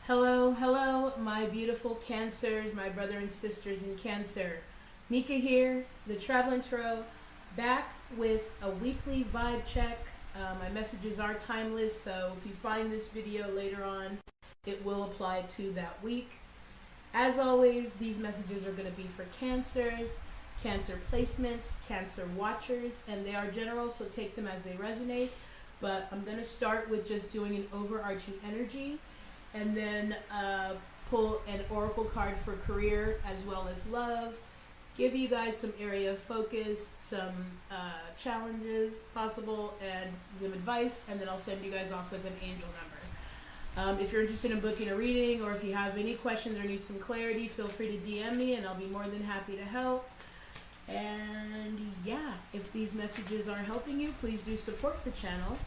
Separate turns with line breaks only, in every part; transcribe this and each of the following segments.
Hello, hello, my beautiful Cancers, my brother and sisters in Cancer. Mika here, the Traveling Tarot, back with a weekly vibe check. My messages are timeless, so if you find this video later on, it will apply to that week. As always, these messages are going to be for Cancers, Cancer placements, Cancer watchers, and they are general, so take them as they resonate. But I'm going to start with just doing an overarching energy, and then pull an oracle card for career as well as love, give you guys some area of focus, some challenges possible, and some advice, and then I'll send you guys off with an angel number. If you're interested in booking a reading, or if you have any questions or need some clarity, feel free to DM me and I'll be more than happy to help. And yeah, if these messages are helping you, please do support the channel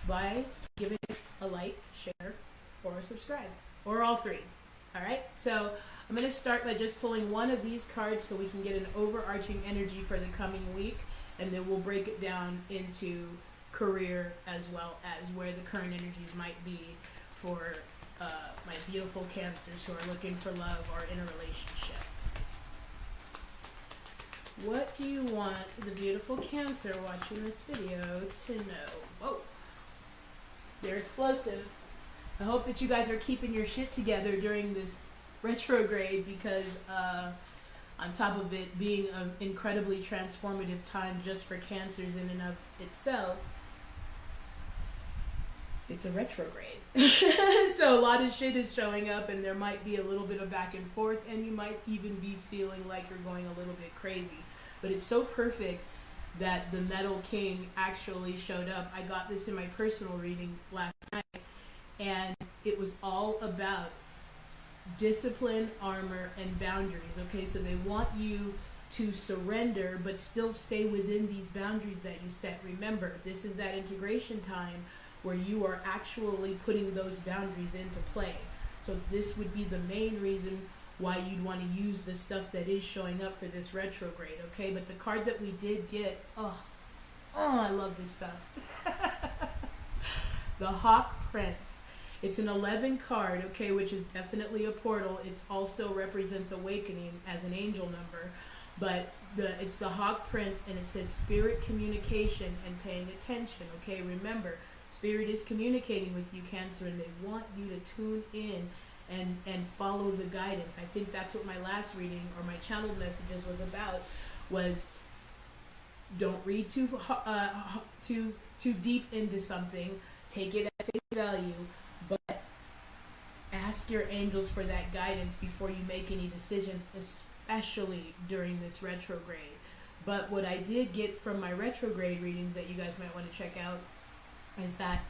by giving it a like, share, or subscribe, or all three. All right, so I'm going to start by just pulling one of these cards so we can get an overarching energy for the coming week, and then we'll break it down into career as well as where the current energies might be for my beautiful Cancers who are looking for love or in a relationship. What do you want the beautiful Cancer watching this video to know? Whoa, they're explosive. I hope that you guys are keeping your shit together during this retrograde, because on top of it being an incredibly transformative time just for Cancers in and of itself, it's a retrograde. So a lot of shit is showing up, and there might be a little bit of back and forth, and you might even be feeling like you're going a little bit crazy. But it's so perfect that the Metal King actually showed up. I got this in my personal reading last night, and it was all about discipline, armor, and boundaries. Okay, so they want you to surrender but still stay within these boundaries that you set. Remember, this is that integration time where you are actually putting those boundaries into play. So this would be the main reason why you'd want to use the stuff that is showing up for this retrograde. Okay, but the card that we did get, oh I love this stuff. The Hawk Prince. It's an 11 card, okay, which is definitely a portal. It also represents awakening as an angel number, but it's the Hawk Prince, and it says spirit communication and paying attention. Okay, remember, spirit is communicating with you, Cancer, and they want you to tune in and follow the guidance. I think that's what my last reading or my channeled messages was about, was don't read too deep into something. Take it at face value, but ask your angels for that guidance before you make any decisions, especially during this retrograde. But what I did get from my retrograde readings that you guys might want to check out is that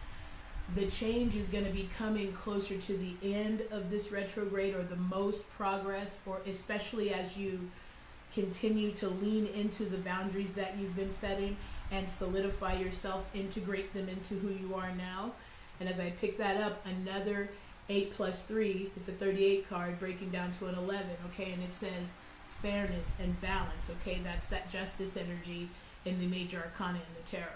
the change is going to be coming closer to the end of this retrograde, or the most progress, or especially as you continue to lean into the boundaries that you've been setting and solidify yourself, integrate them into who you are now. And as I pick that up, another 8 plus 3, it's a 38 card breaking down to an 11, okay, and it says fairness and balance, okay, that's that justice energy in the major arcana in the tarot.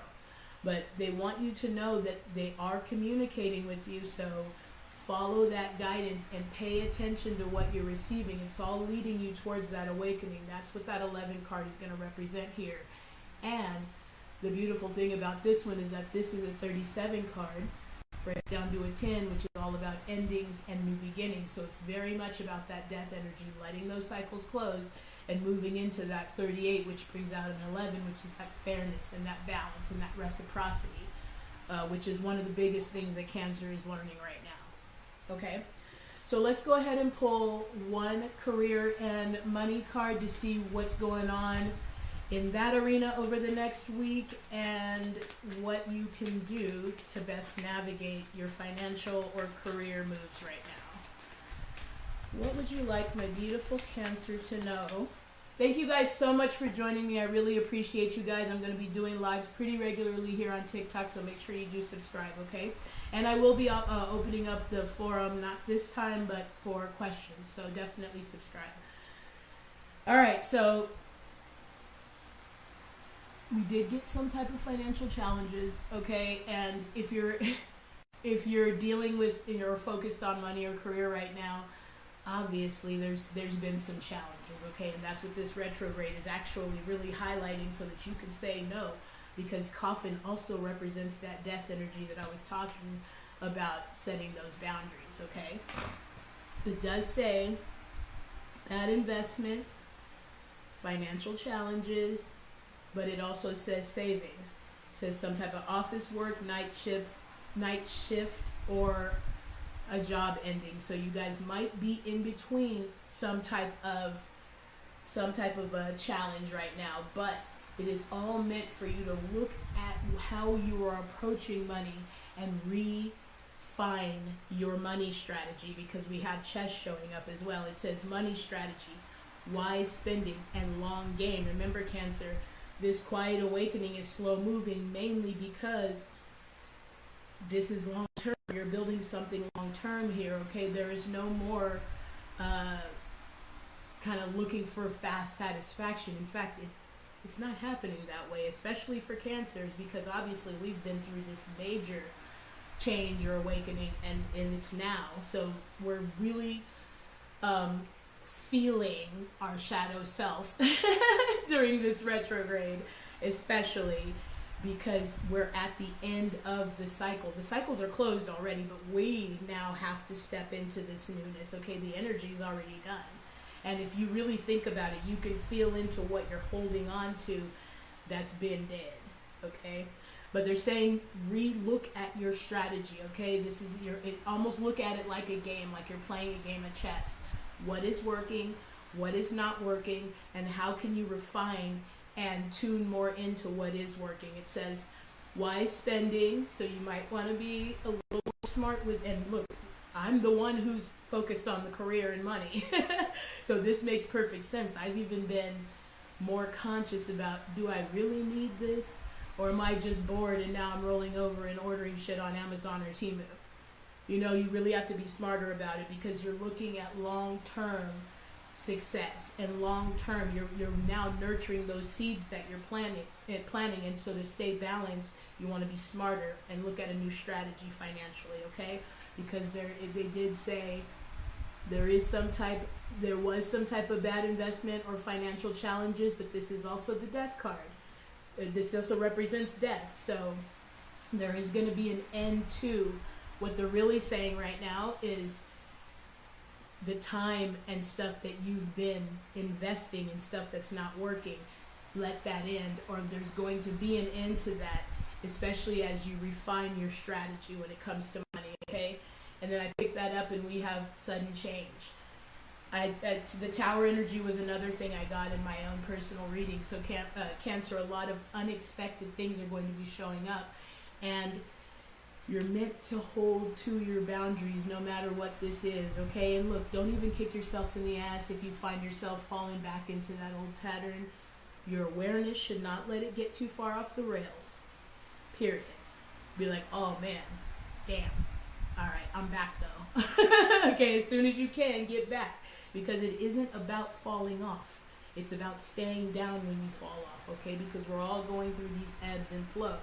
But they want you to know that they are communicating with you, so follow that guidance and pay attention to what you're receiving. It's all leading you towards that awakening. That's what that 11 card is going to represent here. And the beautiful thing about this one is that this is a 37 card, breaks down to a 10, which is all about endings and new beginnings. So it's very much about that death energy, letting those cycles close and moving into that 38, which brings out an 11, which is that fairness and that balance and that reciprocity, which is one of the biggest things that Cancer is learning right now. Okay, so let's go ahead and pull one career and money card to see what's going on in that arena over the next week, and what you can do to best navigate your financial or career moves right now. What would you like my beautiful Cancer to know? Thank you guys so much for joining me. I really appreciate you guys. I'm going to be doing lives pretty regularly here on TikTok, so make sure you do subscribe, okay? And I will be opening up the forum, not this time, but for questions, so definitely subscribe. All right, so we did get some type of financial challenges, okay? And if you're if you're dealing with, you're focused on money or career right now, obviously there's been some challenges, okay? And that's what this retrograde is actually really highlighting, so that you can say no, because coffin also represents that death energy that I was talking about, setting those boundaries, okay? It does say bad investment, financial challenges, but it also says savings. It says some type of office work, night shift, or a job ending. So you guys might be in between some type of a challenge right now, but it is all meant for you to look at how you are approaching money and refine your money strategy, because we have chess showing up as well. It says money strategy, wise spending, and long game. Remember, Cancer, this quiet awakening is slow moving, mainly because this is long term. You're building something long term here, okay? There is no more kind of looking for fast satisfaction. In fact, it's not happening that way, especially for Cancers, because obviously we've been through this major change or awakening, and it's now. So we're really feeling our shadow self during this retrograde, especially because we're at the end of the cycle. The cycles are closed already, but we now have to step into this newness, okay? The energy's already done. And if you really think about it, you can feel into what you're holding on to that's been dead, okay? But they're saying re-look at your strategy, okay? This is almost look at it like a game, like you're playing a game of chess. What is working, what is not working, and how can you refine and tune more into what is working. It says wise spending, so you might want to be a little more smart with, and look, I'm the one who's focused on the career and money. So this makes perfect sense. I've even been more conscious about, do I really need this? Or am I just bored and now I'm rolling over and ordering shit on Amazon or Temu? You know, you really have to be smarter about it, because you're looking at long-term success, and long-term you're now nurturing those seeds that you're planting. And so to stay balanced, you want to be smarter and look at a new strategy financially, okay? Because they did say there was some type of bad investment or financial challenges, but this is also the death card. This also represents death. So there is going to be an end to what they're really saying right now is the time and stuff that you've been investing in stuff that's not working. Let that end, or there's going to be an end to that, especially as you refine your strategy when it comes to money, okay? And then I picked that up and we have sudden change. The Tower energy was another thing I got in my own personal reading. So Cancer, a lot of unexpected things are going to be showing up, and you're meant to hold to your boundaries no matter what this is, okay? And look, don't even kick yourself in the ass if you find yourself falling back into that old pattern. Your awareness should not let it get too far off the rails, period. Be like, oh man, damn. All right, I'm back though. Okay, as soon as you can, get back. Because it isn't about falling off. It's about staying down when you fall off, okay? Because we're all going through these ebbs and flows.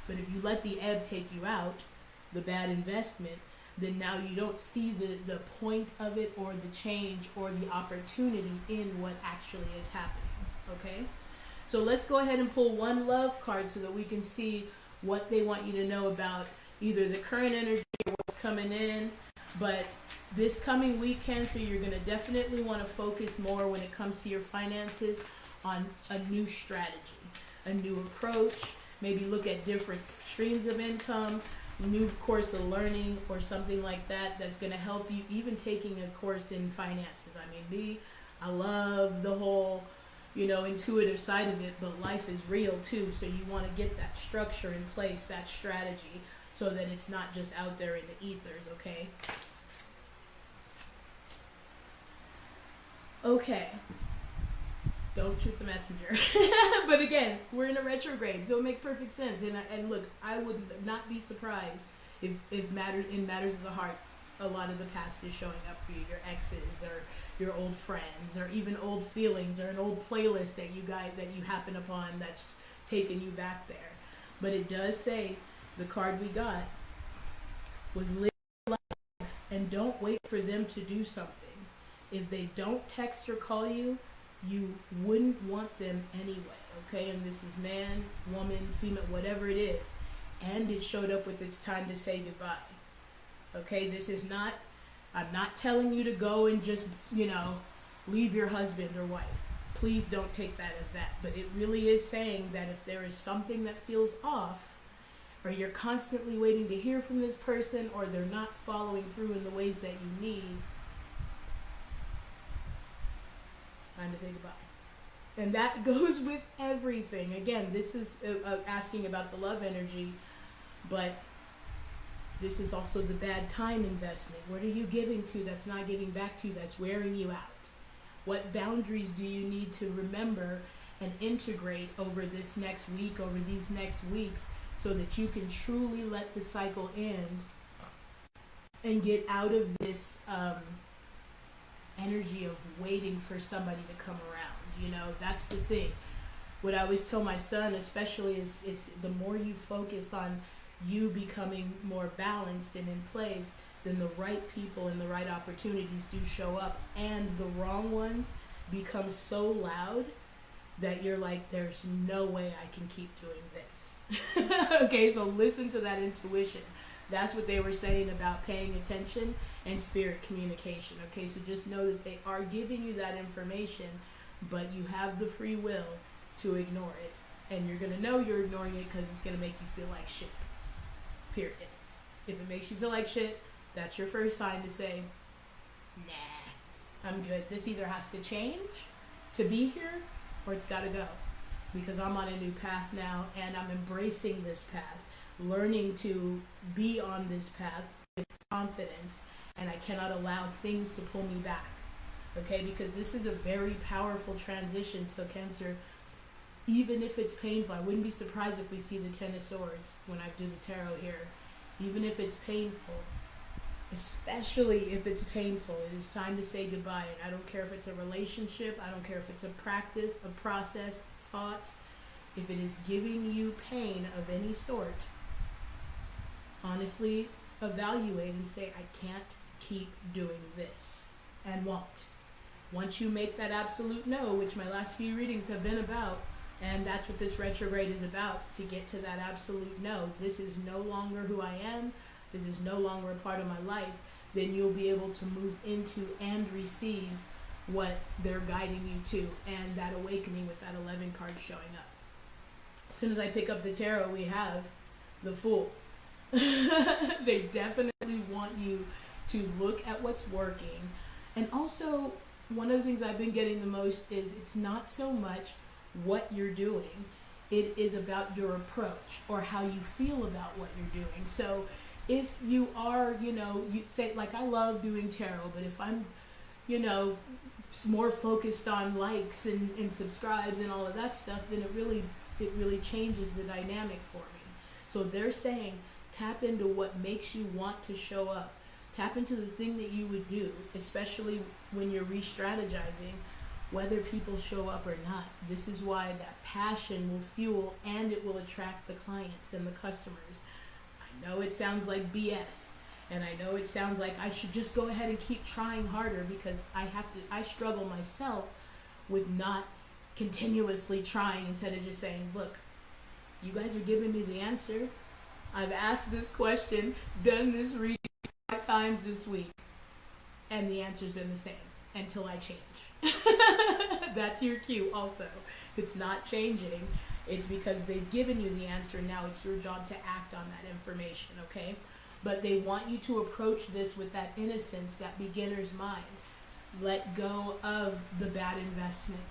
But if you let the ebb take you out, the bad investment, then now you don't see the point of it, or the change, or the opportunity in what actually is happening, okay? So let's go ahead and pull one love card so that we can see what they want you to know about either the current energy or what's coming in. But this coming week, Cancer, you're going to definitely want to focus more when it comes to your finances on a new strategy, a new approach. Maybe look at different streams of income, new course of learning or something like that that's going to help you, even taking a course in finances. I mean, I love the whole, intuitive side of it, but life is real too. So you want to get that structure in place, that strategy, so that it's not just out there in the ethers, okay? Okay. Don't shoot the messenger. But again, we're in a retrograde, so it makes perfect sense. And look, I would not be surprised if in matters of the heart, a lot of the past is showing up for you. Your exes, or your old friends, or even old feelings, or an old playlist that you happen upon that's taking you back there. But it does say, the card we got, was live life and don't wait for them to do something. If they don't text or call you, you wouldn't want them anyway, okay? And this is man, woman, female, whatever it is. And it showed up with its time to say goodbye. Okay, this is not, I'm not telling you to go and just, leave your husband or wife. Please don't take that as that. But it really is saying that if there is something that feels off, or you're constantly waiting to hear from this person, or they're not following through in the ways that you need, time to say goodbye. And that goes with everything. Again, this is asking about the love energy, but this is also the bad time investment. What are you giving to that's not giving back to you, that's wearing you out? What boundaries do you need to remember and integrate over this next week, over these next weeks, so that you can truly let the cycle end and get out of this energy of waiting for somebody to come around? That's the thing. What I always tell my son especially is the more you focus on you becoming more balanced and in place, then the right people and the right opportunities do show up, and the wrong ones become so loud that you're like, there's no way I can keep doing this. Okay, so listen to that intuition. That's what they were saying about paying attention and spirit communication. Okay, so just know that they are giving you that information, but you have the free will to ignore it. And you're going to know you're ignoring it because it's going to make you feel like shit. Period. If it makes you feel like shit, that's your first sign to say, nah, I'm good. This either has to change to be here, or it's got to go. Because I'm on a new path now, and I'm embracing this path, learning to be on this path with confidence, and I cannot allow things to pull me back. Okay, because this is a very powerful transition. So Cancer, even if it's painful, I wouldn't be surprised if we see the Ten of Swords when I do the tarot here. Even if it's painful, especially if it's painful, it is time to say goodbye. And I don't care if it's a relationship, I don't care if it's a practice, a process, thoughts. If it is giving you pain of any sort, honestly evaluate and say, I can't keep doing this, and won't. Once you make that absolute no, which my last few readings have been about, and that's what this retrograde is about, to get to that absolute no. This is no longer who I am. This is no longer a part of my life. Then you'll be able to move into and receive what they're guiding you to, and that awakening with that 11 card showing up. As soon as I pick up the tarot, we have the Fool. They definitely want you to look at what's working. And also, one of the things I've been getting the most is it's not so much what you're doing. It is about your approach, or how you feel about what you're doing. So if you are, you say, like, I love doing tarot, but if I'm, more focused on likes and subscribes and all of that stuff, then it really changes the dynamic for me. So they're saying, tap into what makes you want to show up. Tap into the thing that you would do, especially when you're re-strategizing, whether people show up or not. This is why that passion will fuel, and it will attract the clients and the customers. I know it sounds like BS, and I know it sounds like I should just go ahead and keep trying harder, because I struggle myself with not continuously trying, instead of just saying, look, you guys are giving me the answer. I've asked this question, done this reading 5 times this week, and the answer's been the same until I change. That's your cue also. If it's not changing, it's because they've given you the answer. Now it's your job to act on that information, okay? But they want you to approach this with that innocence, that beginner's mind. Let go of the bad investment.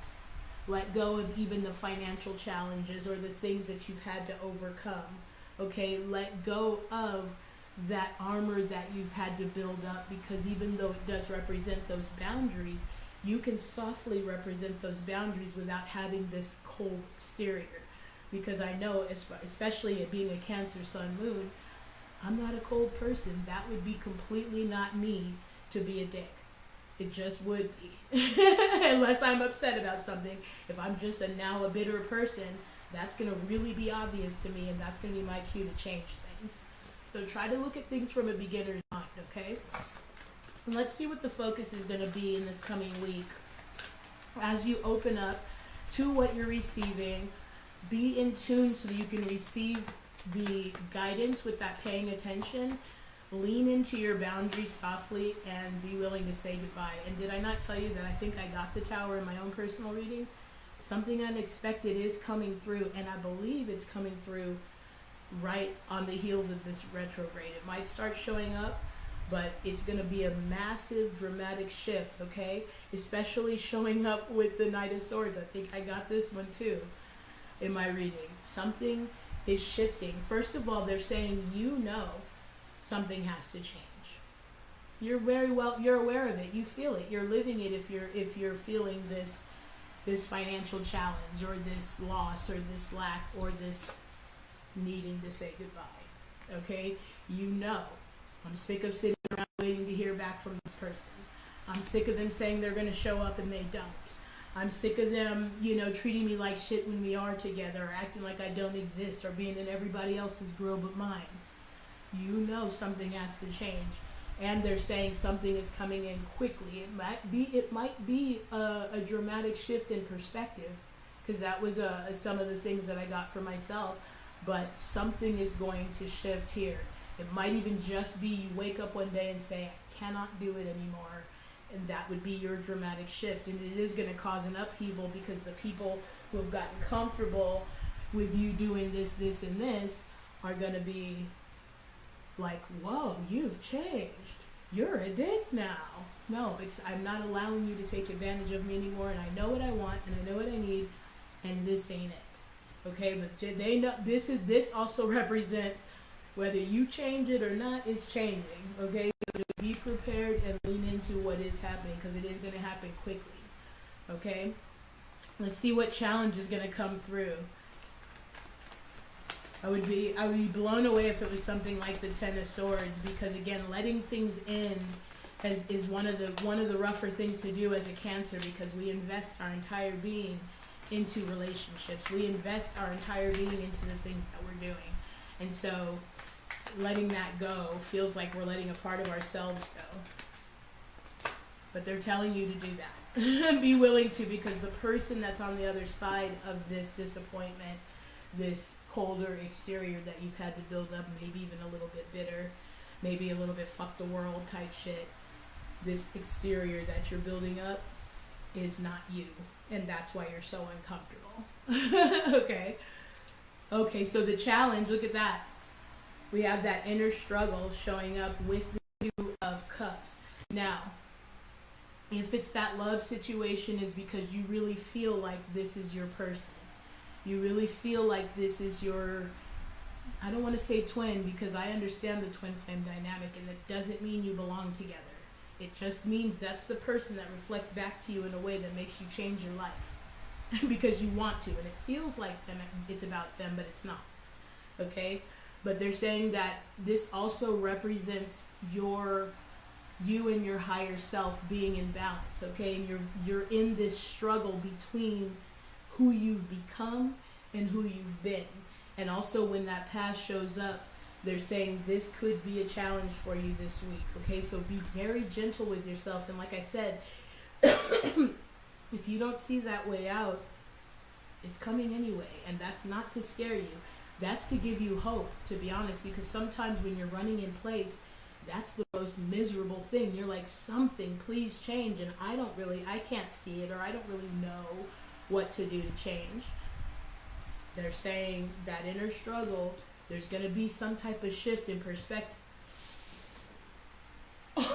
Let go of even the financial challenges or the things that you've had to overcome. Okay, let go of that armor that you've had to build up, because even though it does represent those boundaries, you can softly represent those boundaries without having this cold exterior. Because I know, especially at being a Cancer Sun Moon, I'm not a cold person. That would be completely not me to be a dick. It just would be. Unless I'm upset about something. If I'm just now a bitter person, that's going to really be obvious to me, and that's going to be my cue to change things. So try to look at things from a beginner's mind, okay? And let's see what the focus is going to be in this coming week. As you open up to what you're receiving, be in tune so that you can receive the guidance with that paying attention. Lean into your boundaries softly and be willing to say goodbye. And did I not tell you that I think I got the Tower in my own personal reading? Something unexpected is coming through, and I believe it's coming through right on the heels of this retrograde. It might start showing up, but it's going to be a massive, dramatic shift, okay? Especially showing up with the Knight of Swords. I think I got this one too in my reading. Something is shifting. First of all, they're saying, you know, something has to change. You're aware of it. You feel it. You're living it if you're feeling this financial challenge or this loss or this lack or this needing to say goodbye. Okay? You know. I'm sick of sitting around waiting to hear back from this person. I'm sick of them saying they're going to show up and they don't. I'm sick of them, treating me like shit when we are together, or acting like I don't exist, or being in everybody else's grill but mine. You know something has to change. And they're saying something is coming in quickly. It might be a dramatic shift in perspective, because that was some of the things that I got for myself. But something is going to shift here. It might even just be you wake up one day and say, I cannot do it anymore. And that would be your dramatic shift. And it is going to cause an upheaval, because the people who have gotten comfortable with you doing this, this, and this are going to be like, whoa, you've changed. You're a dick now. No, I'm not allowing you to take advantage of me anymore, and I know what I want, and I know what I need, and this ain't it. Okay, but they know this also represents whether you change it or not, it's changing. Okay, so just be prepared and lean into what is happening, because it is going to happen quickly. Okay, let's see what challenge is going to come through. I would be blown away if it was something like the Ten of Swords, because again, letting things end is one of the rougher things to do as a Cancer, because we invest our entire being into relationships. We invest our entire being into the things that we're doing, and so letting that go feels like we're letting a part of ourselves go. But they're telling you to do that. Be willing to, because the person that's on the other side of this disappointment, this colder exterior that you've had to build up, maybe even a little bit bitter, maybe a little bit fuck the world type shit, this exterior that you're building up is not you, and that's why you're so uncomfortable. Okay, so the challenge, look at that. We have that inner struggle showing up with the Two of Cups. Now, if it's that love situation, is because you really feel like this is your person. You really feel like this is your, I don't want to say twin, because I understand the twin flame dynamic, and it doesn't mean you belong together. It just means that's the person that reflects back to you in a way that makes you change your life because you want to, and it feels like them, it's about them, but it's not. Okay? But they're saying that this also represents you and your higher self being in balance, okay? And you're in this struggle between who you've become and who you've been. And also when that past shows up, they're saying this could be a challenge for you this week, okay? So be very gentle with yourself. And like I said, if you don't see that way out, it's coming anyway. And that's not to scare you. That's to give you hope, to be honest, because sometimes when you're running in place, that's the most miserable thing. You're like, something, please change. And I can't see it, or I don't really know what to do to change. They're saying that inner struggle, there's going to be some type of shift in perspective. Did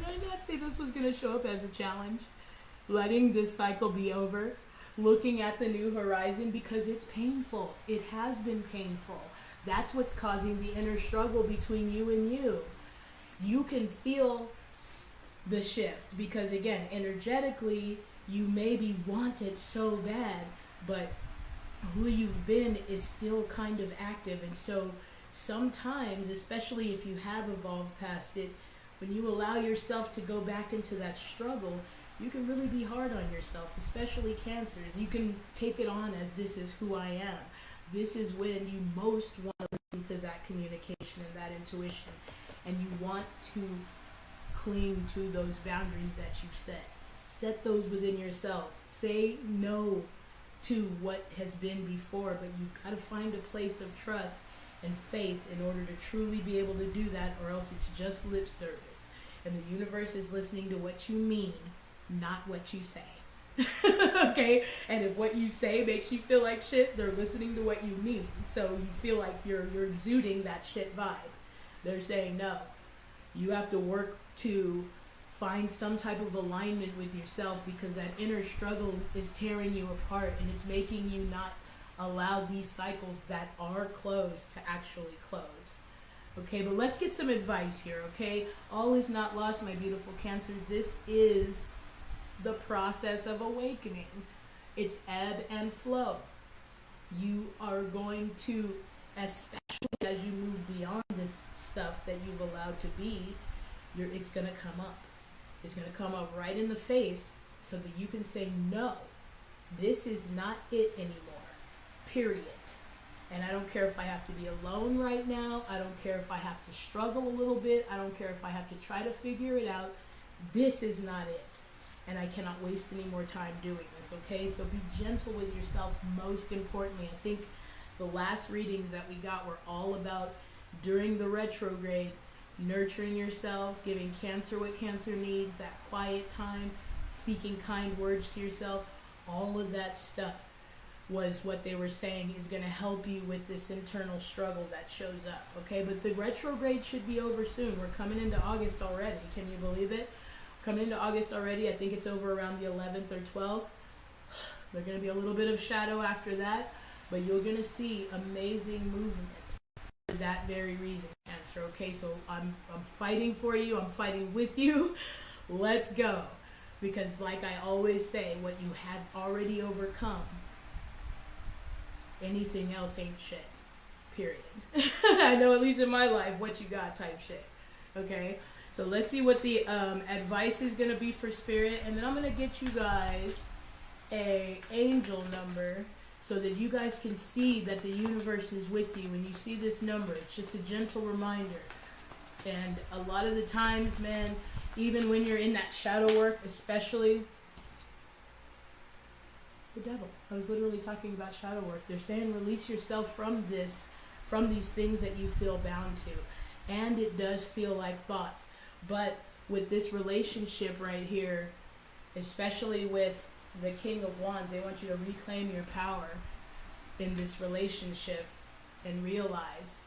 I not say this was going to show up as a challenge? Letting this cycle be over, looking at the new horizon, because it's painful. It has been painful. That's what's causing the inner struggle between you and you. You can feel the shift, because again, energetically, you maybe want it so bad, but who you've been is still kind of active. And so sometimes, especially if you have evolved past it, when you allow yourself to go back into that struggle, you can really be hard on yourself, especially Cancers. You can take it on as this is who I am. this is when you most want to listen to that communication and that intuition, and you want to cling to those boundaries that you've set those within yourself. Say no to what has been before, but you got to find a place of trust and faith in order to truly be able to do that, or else it's just lip service. And the universe is listening to what you mean, not what you say. Okay? And if what you say makes you feel like shit, they're listening to what you mean. So you feel like you're exuding that shit vibe. They're saying no. You have to work to find some type of alignment with yourself, because that inner struggle is tearing you apart, and it's making you not allow these cycles that are closed to actually close. Okay, but let's get some advice here, okay? All is not lost, my beautiful Cancer. This is the process of awakening. It's ebb and flow. You are going to, especially as you move beyond this stuff that you've allowed to be, it's going to come up. It's going to come up right in the face, so that you can say, no, this is not it anymore, period. And I don't care if I have to be alone right now. I don't care if I have to struggle a little bit. I don't care if I have to try to figure it out. This is not it. And I cannot waste any more time doing this, okay? So be gentle with yourself, most importantly. I think the last readings that we got were all about, during the retrograde, nurturing yourself, giving Cancer what Cancer needs, that quiet time, speaking kind words to yourself. All of that stuff was what they were saying is going to help you with this internal struggle that shows up, okay? But the retrograde should be over soon. We're coming into August already. Can you believe it? Coming into August already. I think it's over around the 11th or 12th. There's going to be a little bit of shadow after that, but you're going to see amazing movement for that very reason, Cancer, okay? So I'm fighting for you. I'm fighting with you. Let's go. Because like I always say, what you have already overcome, anything else ain't shit, period. I know, at least in my life, what you got type shit, okay? So let's see what the advice is going to be for Spirit, and then I'm going to get you guys a angel number so that you guys can see that the universe is with you. When you see this number, it's just a gentle reminder. And a lot of the times, man, even when you're in that shadow work, especially the devil. I was literally talking about shadow work. They're saying release yourself from these things that you feel bound to. And it does feel like thoughts. But with this relationship right here, especially with the King of Wands, they want you to reclaim your power in this relationship and realize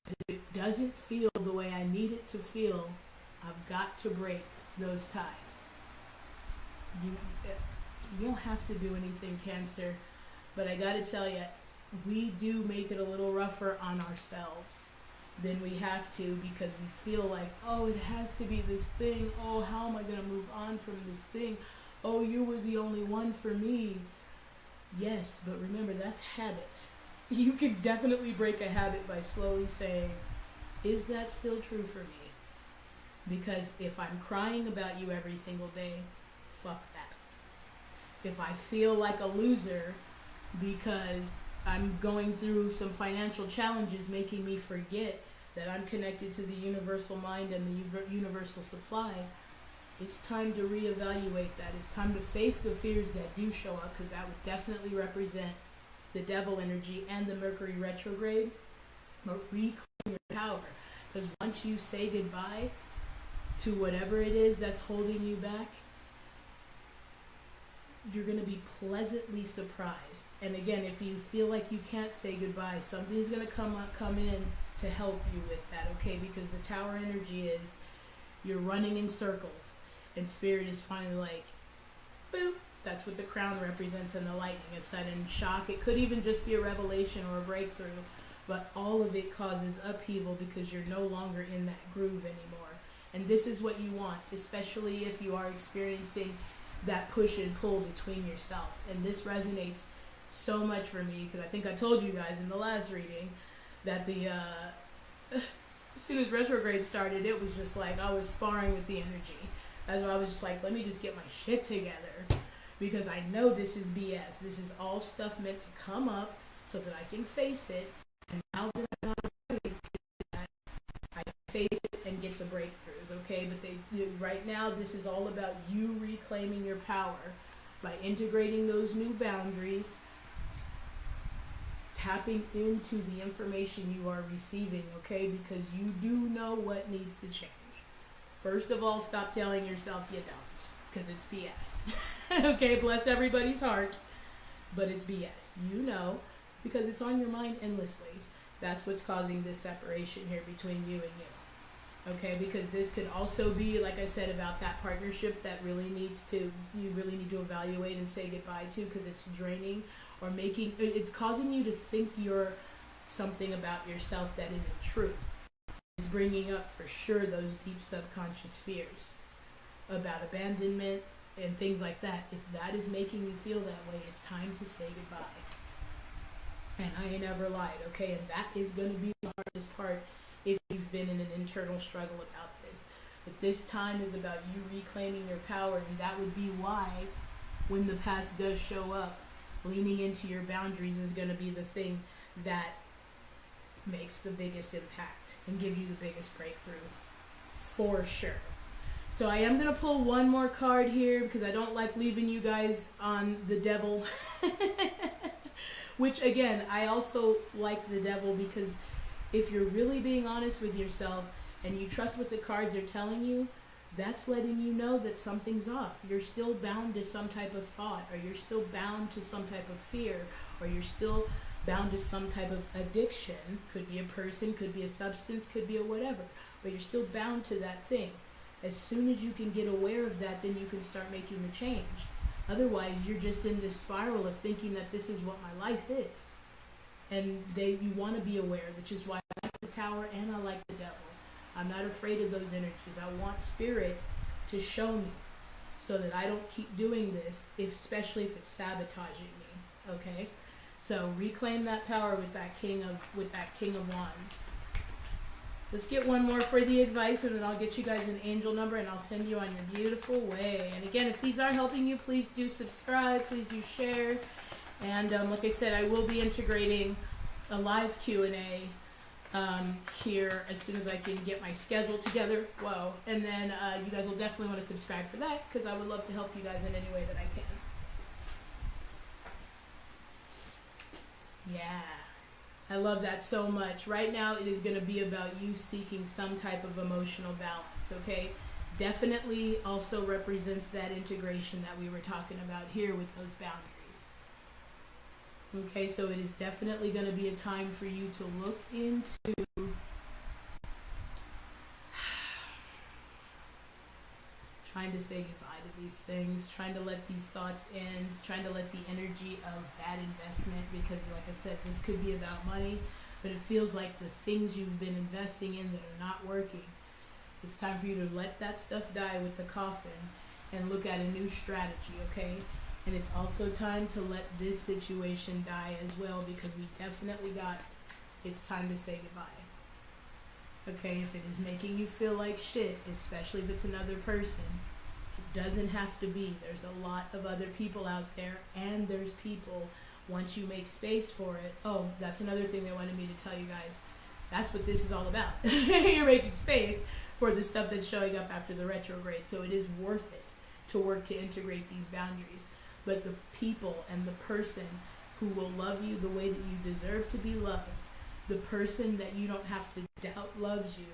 that if it doesn't feel the way I need it to feel, I've got to break those ties. You don't have to do anything, Cancer, but I gotta tell you, we do make it a little rougher on ourselves than we have to, because we feel like, oh, it has to be this thing. Oh, how am I gonna move on from this thing? Oh, you were the only one for me. Yes, but remember, that's habit. You can definitely break a habit by slowly saying, is that still true for me? Because if I'm crying about you every single day, fuck that. If I feel like a loser because I'm going through some financial challenges making me forget that I'm connected to the universal mind and the universal supply, it's time to reevaluate that. It's time to face the fears that do show up, because that would definitely represent the devil energy and the Mercury retrograde. But reclaim your power, because once you say goodbye to whatever it is that's holding you back, you're going to be pleasantly surprised. And again, if you feel like you can't say goodbye, something's going to come in to help you with that, okay? Because the Tower energy is, you're running in circles, and Spirit is finally like, boop. That's what the crown represents, and the lightning, a sudden shock. It could even just be a revelation or a breakthrough, but all of it causes upheaval because you're no longer in that groove anymore. And this is what you want, especially if you are experiencing that push and pull between yourself. And this resonates so much for me, because I think I told you guys in the last reading that the as soon as retrograde started, it was just like I was sparring with the energy. That's why I was just like, let me just get my shit together, because I know this is BS. This is all stuff meant to come up so that I can face it. And now that I'm not afraid to do that, I can face it and get the breakthroughs, okay? But right now, this is all about you reclaiming your power by integrating those new boundaries, tapping into the information you are receiving, okay? Because you do know what needs to change. First of all, stop telling yourself you don't, because it's BS. Okay, bless everybody's heart, but it's BS. You know, because it's on your mind endlessly. That's what's causing this separation here between you and you. Okay, because this could also be, like I said, about that partnership that you really need to evaluate and say goodbye to, because it's draining, or it's causing you to think you're something about yourself that isn't true. It's bringing up for sure those deep subconscious fears about abandonment and things like that. If that is making you feel that way, it's time to say goodbye. And I ain't never lied, okay? And that is going to be the hardest part if you've been in an internal struggle about this. But this time is about you reclaiming your power, and that would be why when the past does show up, leaning into your boundaries is going to be the thing that makes the biggest impact and gives you the biggest breakthrough, for sure. So I am going to pull one more card here because I don't like leaving you guys on the devil. Which, again, I also like the devil because if you're really being honest with yourself and you trust what the cards are telling you, that's letting you know that something's off. You're still bound to some type of thought, or you're still bound to some type of fear, or you're still bound to some type of addiction. Could be a person, could be a substance, could be a whatever, but you're still bound to that thing. As soon as you can get aware of that, then you can start making the change. Otherwise, you're just in this spiral of thinking that this is what my life is. And you want to be aware, which is why I like the Tower and I like the Devil. I'm not afraid of those energies. I want Spirit to show me so that I don't keep doing this, especially if it's sabotaging me. Okay? So reclaim that power with that King of Wands. Let's get one more for the advice, and then I'll get you guys an angel number, and I'll send you on your beautiful way. And again, if these are helping you, please do subscribe, please do share. And like I said, I will be integrating a live Q&A here as soon as I can get my schedule together. Whoa. And then you guys will definitely want to subscribe for that, because I would love to help you guys in any way that I can. Yeah. I love that so much. Right now, it is going to be about you seeking some type of emotional balance, okay? Definitely also represents that integration that we were talking about here with those boundaries. Okay, so it is definitely going to be a time for you to look into trying to say goodbye to these things, trying to let these thoughts end, trying to let the energy of bad investment, because like I said, this could be about money, but it feels like the things you've been investing in that are not working. It's time for you to let that stuff die with the coffin and look at a new strategy, okay? And it's also time to let this situation die as well, because we definitely got, it's time to say goodbye. Okay, if it is making you feel like shit, especially if it's another person, it doesn't have to be. There's a lot of other people out there, and there's people, once you make space for it. Oh, that's another thing they wanted me to tell you guys. That's what this is all about. You're making space for the stuff that's showing up after the retrograde. So it is worth it to work to integrate these boundaries. But the people and the person who will love you the way that you deserve to be loved, the person that you don't have to doubt loves you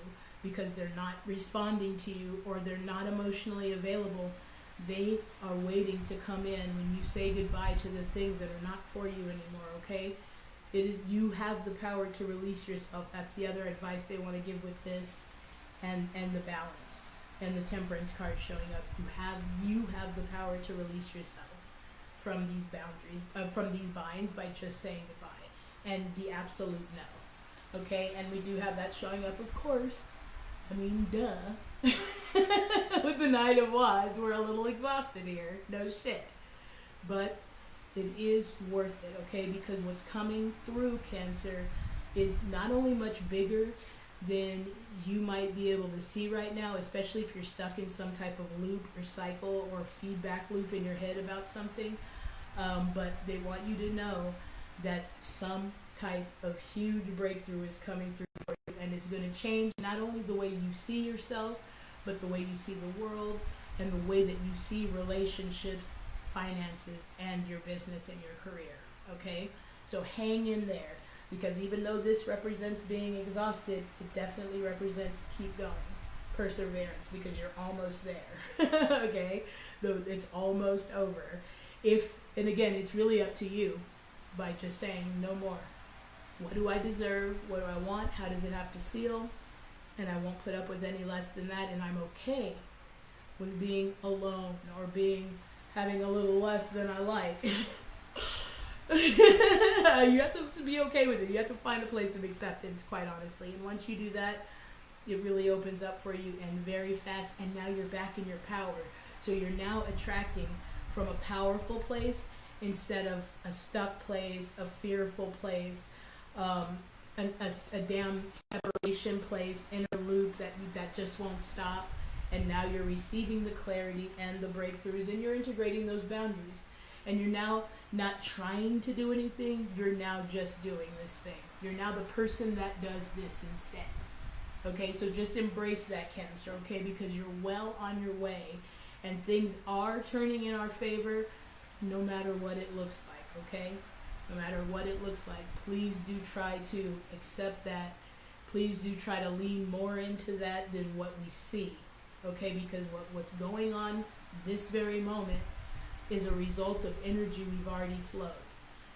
because they're not responding to you or they're not emotionally available, they are waiting to come in when you say goodbye to the things that are not for you anymore, okay? It is, you have the power to release yourself. That's the other advice they want to give with this, and the balance and the Temperance card showing up. You have the power to release yourself from these boundaries, from these binds, by just saying goodbye and the absolute no. Okay, and we do have that showing up, of course. I mean, duh. With the Knight of Wands, we're a little exhausted here. No shit. But it is worth it, okay? Because what's coming through Cancer is not only much bigger than you might be able to see right now, especially if you're stuck in some type of loop or cycle or feedback loop in your head about something. But they want you to know that some type of huge breakthrough is coming through for you, and it's going to change not only the way you see yourself, but the way you see the world and the way that you see relationships, finances, and your business and your career. Okay? So hang in there, because even though this represents being exhausted, it definitely represents keep going. Perseverance, because you're almost there. Okay? Though it's almost over. And again, it's really up to you by just saying no more. What do I deserve? What do I want? How does it have to feel? And I won't put up with any less than that, and I'm okay with being alone or having a little less than I like. You have to be okay with it. You have to find a place of acceptance, quite honestly. And once you do that, it really opens up for you, and very fast, and now you're back in your power. So you're now attracting from a powerful place instead of a stuck place, a fearful place, a damn separation place in a loop that just won't stop. And now you're receiving the clarity and the breakthroughs, and you're integrating those boundaries. And you're now not trying to do anything, you're now just doing this thing. You're now the person that does this instead. Okay, so just embrace that, Cancer, okay? Because you're well on your way, and things are turning in our favor no matter what it looks like, okay? No matter what it looks like, please do try to accept that. Please do try to lean more into that than what we see, okay? Because what's going on this very moment is a result of energy we've already flowed.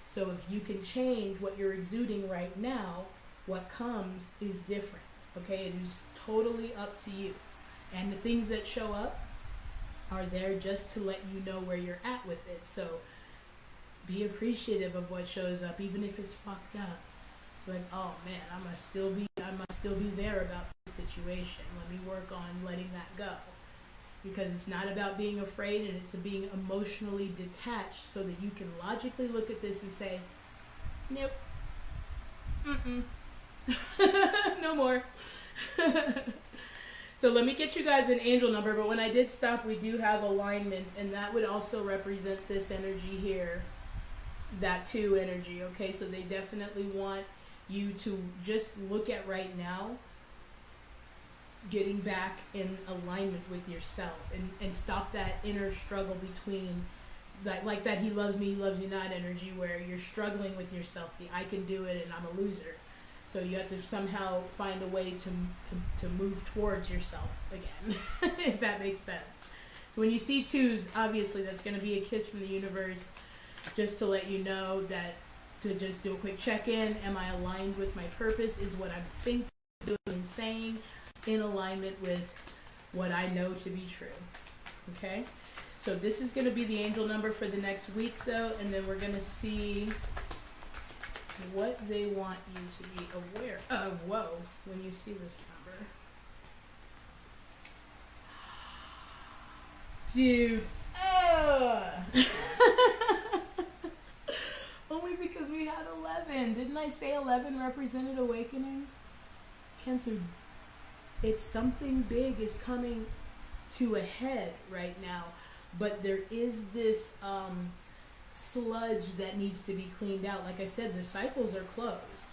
So if you can change what you're exuding right now, what comes is different, okay? It is totally up to you. And the things that show up are there just to let you know where you're at with it. So be appreciative of what shows up, even if it's fucked up. Like, oh man, I must still be there about this situation. Let me work on letting that go. Because it's not about being afraid, and it's being emotionally detached so that you can logically look at this and say, nope, no more. So let me get you guys an angel number, but when I did stop, we do have alignment, and that would also represent this energy here, that 2 energy, okay? So they definitely want you to just look at right now, getting back in alignment with yourself, and stop that inner struggle between that he loves me not energy, where you're struggling with yourself, the I can do it and I'm a loser. So you have to somehow find a way to move towards yourself again, if that makes sense. So when you see 2s, obviously that's going to be a kiss from the universe, just to let you know that, to just do a quick check-in. Am I aligned with my purpose? Is what I'm thinking, doing, and saying in alignment with what I know to be true? Okay? So this is going to be the angel number for the next week, though, and then we're going to see what they want you to be aware of. Whoa, when you see this number. Dude. Only because we had 11. Didn't I say 11 represented awakening? Cancer, it's something big is coming to a head right now, but there is this sludge that needs to be cleaned out. Like I said, the cycles are closed,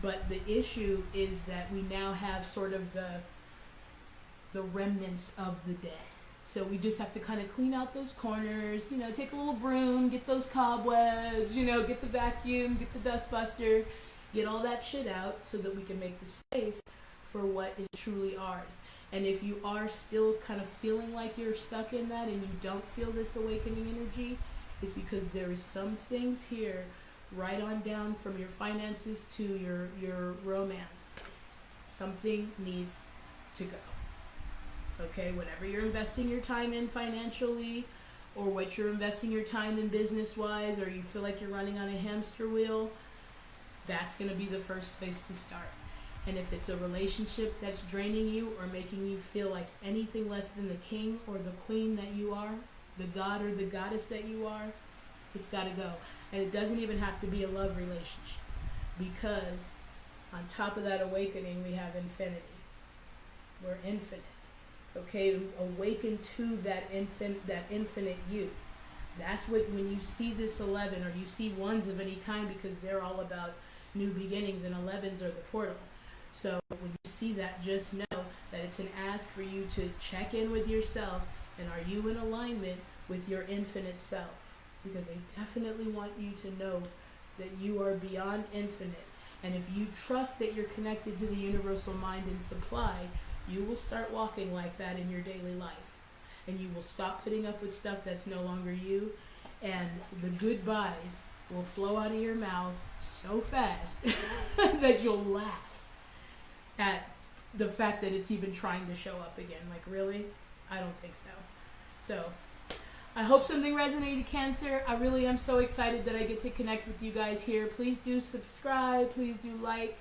but the issue is that we now have sort of the remnants of the death. So we just have to kind of clean out those corners, take a little broom, get those cobwebs, get the vacuum, get the dust buster, get all that shit out so that we can make the space for what is truly ours. And if you are still kind of feeling like you're stuck in that and you don't feel this awakening energy, it's because there is some things here, right on down from your finances to your romance. Something needs to go. Okay, whatever you're investing your time in financially, or what you're investing your time in business-wise, or you feel like you're running on a hamster wheel, that's going to be the first place to start. And if it's a relationship that's draining you or making you feel like anything less than the king or the queen that you are, the god or the goddess that you are, it's got to go. And it doesn't even have to be a love relationship, because on top of that awakening, we have infinity. We're infinite. Okay, awaken to that infinite you, That's what, when you see this 11, or you see ones of any kind, because they're all about new beginnings, and 11s are the portal. So when you see that, just know that it's an ask for you to check in with yourself, and are you in alignment with your infinite self? Because they definitely want you to know that you are beyond infinite. And if you trust that you're connected to the universal mind and supply, you will start walking like that in your daily life. And you will stop putting up with stuff that's no longer you. And the goodbyes will flow out of your mouth so fast that you'll laugh at the fact that it's even trying to show up again. Like, really? I don't think so. So, I hope something resonated, Cancer. I really am so excited that I get to connect with you guys here. Please do subscribe. Please do like.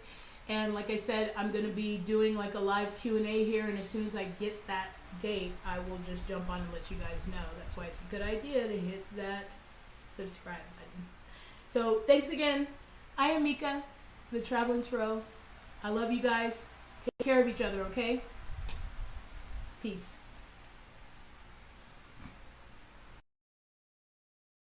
And like I said, I'm going to be doing like a live Q&A here. And as soon as I get that date, I will just jump on and let you guys know. That's why it's a good idea to hit that subscribe button. So thanks again. I am Mika, the Traveling Tarot. I love you guys. Take care of each other, okay? Peace.